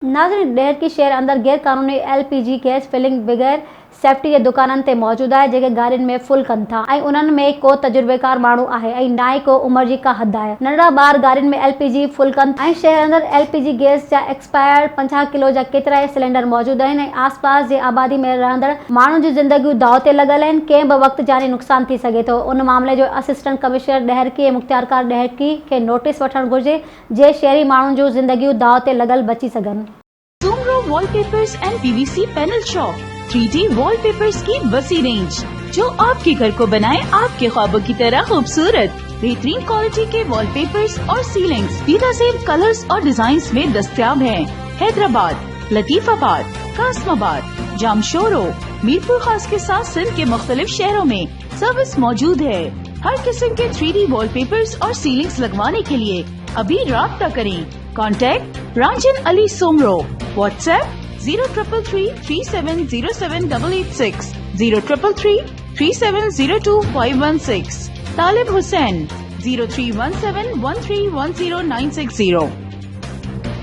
नाज़रीन, ॾेर की शहर अंदर गैर कानूनी LPG गैस फिलिंग बगैर सेफ्टी के दुकाननि ते मौजूद है, जेके गाड़ियुनि में फुल कनि था ऐं उन्हनि में को तजुर्बेकार माण्हू आहे ऐं ना ई को उम्र जी का हद आहे। नंढड़ा ॿार गाड़ियुनि में LPG फुल कनि ऐं शहर अंदर LPG गैस जा एक्सपायर्ड 50 किलो जा केतिरा ई सिलेंडर मौजूद आहिनि ऐं आसपास जे आबादी में रहंदड़ माण्हुनि जी ज़िंदगियूं दाव ते लॻल आहिनि। कंहिं बि वक़्तु जानी नुक़सान थी सघे थो। उन मामले जो असिस्टेंट कमिश्नर ॾहरकी ऐं मुख़्तियारकार ॾहरकी खे नोटिस वठणु घुर्जे, जे शहरी माण्हुनि जूं ज़िंदगियूं दाव ते लॻल बची सघनि। Soomro wallpapers and PVC panel shop 3D wallpapers की वसी रेंज, जो आपके घर को बनाए आपके ख्वाबों की तरह खूबसूरत। बेहतरीन क्वालिटी के वॉलपेपर्स और सीलिंग्स बेनज़ीर कलर्स और डिजाइन्स में दस्तयाब हैं। हैदराबाद, लतीफाबाद, कासमाबाद, जामशोरो, मीरपुर खास के साथ सिंध के मुख्तलिफ शहरों में सर्विस मौजूद है। हर किस्म के 3D वॉलपेपर्स और सीलिंग्स लगवाने के लिए अभी राब्ता करें। कॉन्टैक्ट रांझन अली सोमरो। व्हाट्सएप 0333370786, 03333702 516। तालिब हुसैन 031713109660।